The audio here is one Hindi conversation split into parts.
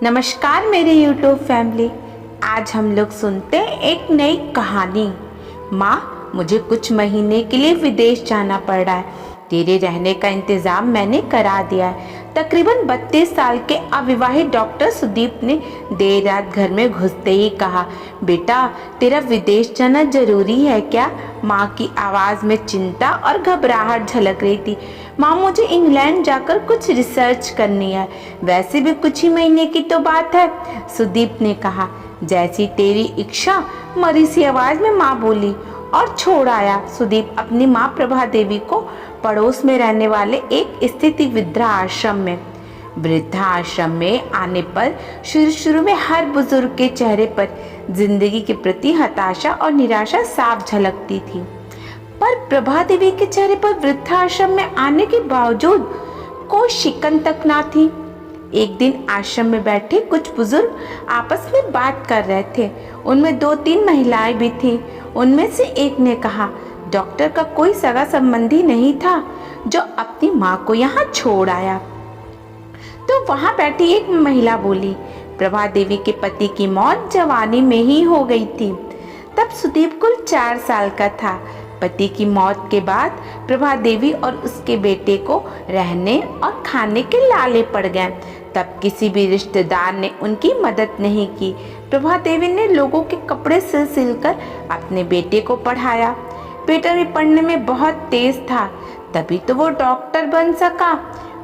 नमस्कार मेरे YouTube फैमिली। आज हम लोग सुनते हैं एक नई कहानी। माँ, मुझे कुछ महीने के लिए विदेश जाना पड़ रहा है। तेरे रहने का इंतज़ाम मैंने करा दिया है। तकरीबन 32 साल के अविवाहित डॉक्टर सुदीप ने देर रात घर में घुसते ही कहा, बेटा तेरा विदेश जाना जरूरी है क्या? माँ की आवाज़ में चिंता और घबराहट झलक रही थी। माँ, मुझे इंग्लैंड जाकर कुछ रिसर्च करनी है। वैसे भी कुछ ही महीने की तो बात है, सुदीप ने कहा। जैसी तेरी इच्छा, मरी सी आवाज में माँ बोली और छोड़ आया। सुदीप अपनी माँ प्रभा देवी को पड़ोस में रहने वाले एक स्थित वृद्धाश्रम में आने पर शुरू में हर बुजुर्ग के चेहरे पर जिंदगी के प्रति हताशा और निराशा साफ झलकती थी। पर प्रभा देवी के चेहरे पर वृद्धाश्रम में आने के बावजूद कोई शिकन तक ना थी। एक दिन आश्रम में बैठे कुछ बुजुर्ग आपस में बात कर रहे थे। उनमें 2-3 महिलाएं भी थीं। उनमें से एक ने कहा, डॉक्टर का कोई सगा संबंधी नहीं था जो अपनी माँ को यहाँ छोड़ आया? तो वहां बैठी एक महिला बोली, प्रभा देवी के पति की मौत जवानी में ही हो गई थी। तब सुदीप कुल 4 साल का था। पति की मौत के बाद प्रभा देवी और उसके बेटे को रहने और खाने के लाले पड़ गए। तब किसी भी रिश्तेदार ने उनकी मदद नहीं की। प्रभा देवी ने लोगों के कपड़े सिल कर अपने बेटे को पढ़ाया। बेटा भी पढ़ने में बहुत तेज था, तभी तो वो डॉक्टर बन सका।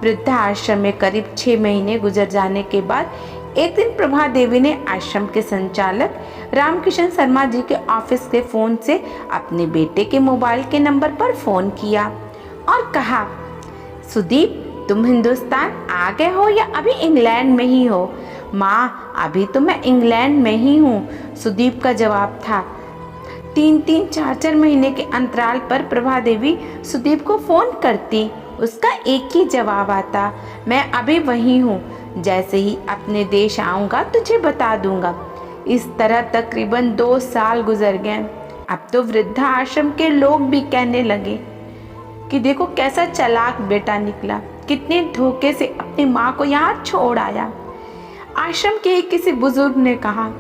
वृद्धाश्रम में करीब 6 महीने गुजर जाने के बाद एक दिन प्रभा देवी ने आश्रम के संचालक रामकिशन शर्मा जी के ऑफिस के फोन से अपने बेटे के मोबाइल के नंबर पर फोन किया और कहा, सुदीप तुम हिंदुस्तान आ गए हो या अभी इंग्लैंड में ही हो? माँ, अभी तो मैं इंग्लैंड में ही हूँ, सुदीप का जवाब था। 3-3, 4-4 महीने के अंतराल पर प्रभा देवी सुदीप को फोन करती, उसका एक ही जवाब आता, मैं अभी वही हूँ, जैसे ही अपने देश आऊँगा तुझे बता दूंगा। इस तरह तकरीबन 2 साल गुजर गए। अब तो वृद्धाश्रम के लोग भी कहने लगे कि देखो कैसा चालाक बेटा निकला, कितने धोखे से अपनी माँ को यहाँ छोड़ आया। आश्रम के किसी बुजुर्ग ने कहा,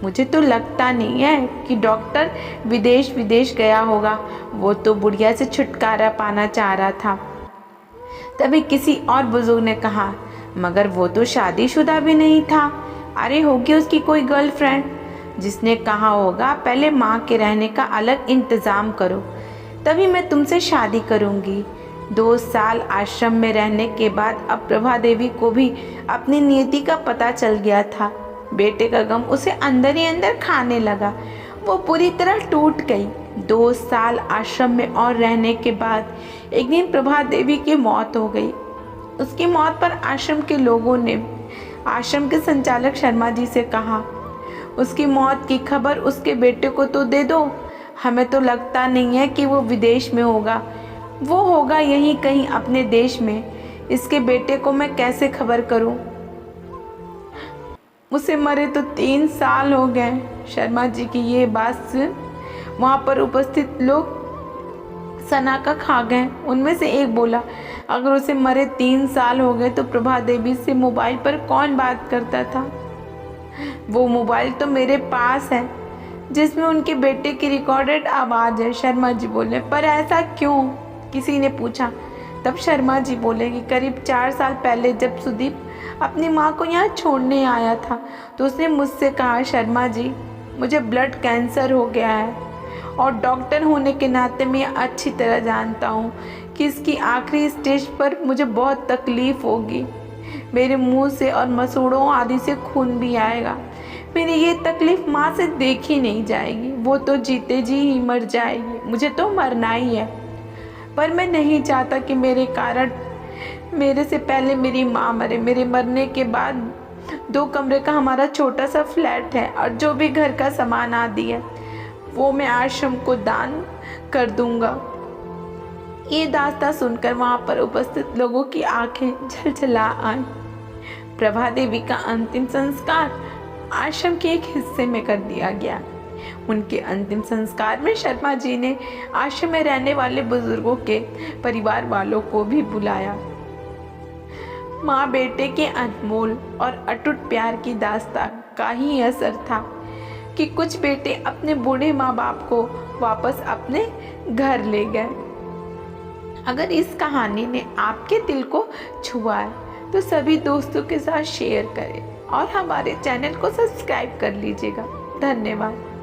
मुझे तो लगता नहीं है कि डॉक्टर विदेश गया होगा, वो तो बुढ़िया से छुटकारा पाना चाह रहा था। तभी किसी और बुजुर्ग ने कहा, मगर वो तो शादीशुदा भी नहीं था। अरे होगी उसकी कोई गर्लफ्रेंड, जिसने कहा होगा पहले माँ के रहने का अलग इंतज़ाम करो, तभी मैं तुमसे शादी करूँगी। 2 साल आश्रम में रहने के बाद अब प्रभा देवी को भी अपनी नियति का पता चल गया था। बेटे का गम उसे अंदर ही अंदर खाने लगा। वो पूरी तरह टूट गई। 2 साल आश्रम में और रहने के बाद एक दिन प्रभा देवी की मौत हो गई। उसकी मौत पर आश्रम के लोगों ने आश्रम के संचालक शर्मा जी से कहा, उसकी मौत की खबर उसके बेटे को तो दे दो। हमें तो लगता नहीं है कि वो विदेश में होगा, वो होगा यहीं कहीं अपने देश में। इसके बेटे को मैं कैसे खबर करूं? उसे मरे तो 3 साल हो गए। शर्मा जी की ये बात सुन वहाँ पर उपस्थित लोग सनाका खा गए। उनमें से एक बोला, अगर उसे मरे 3 साल हो गए तो प्रभा देवी से मोबाइल पर कौन बात करता था? वो मोबाइल तो मेरे पास है जिसमें उनके बेटे की रिकॉर्डेड आवाज़ है। शर्मा जी बोले, पर ऐसा क्यों? किसी ने पूछा। तब शर्मा जी बोले कि करीब 4 साल पहले जब सुदीप अपनी माँ को यहाँ छोड़ने आया था तो उसने मुझसे कहा, शर्मा जी मुझे ब्लड कैंसर हो गया है और डॉक्टर होने के नाते मैं अच्छी तरह जानता हूँ कि इसकी आखिरी स्टेज पर मुझे बहुत तकलीफ़ होगी। मेरे मुंह से और मसूड़ों आदि से खून भी आएगा। मेरी ये तकलीफ़ माँ से देखी नहीं जाएगी, वो तो जीते जी ही मर जाएगी। मुझे तो मरना ही है, पर मैं नहीं चाहता कि मेरे कारण मेरे से पहले मेरी माँ मरे। मेरे मरने के बाद 2 कमरे का हमारा छोटा सा फ्लैट है और जो भी घर का सामान आदि है वो मैं आश्रम को दान कर दूंगा। ये दास्तां सुनकर वहाँ पर उपस्थित लोगों की आंखें झलझला आई। प्रभा देवी का अंतिम संस्कार आश्रम के एक हिस्से में कर दिया गया। उनके अंतिम संस्कार में शर्मा जी ने आश्रम में रहने वाले बुजुर्गों के परिवार वालों को भी बुलाया। माँ बेटे के अनमोल और अटूट प्यार की दास्तान का ही असर था कि कुछ बेटे अपने बूढ़े माँ बाप को वापस अपने घर ले गए। अगर इस कहानी ने आपके दिल को छुआ है तो सभी दोस्तों के साथ शेयर करें और हमारे चैनल को सब्सक्राइब कर लीजिएगा। धन्यवाद।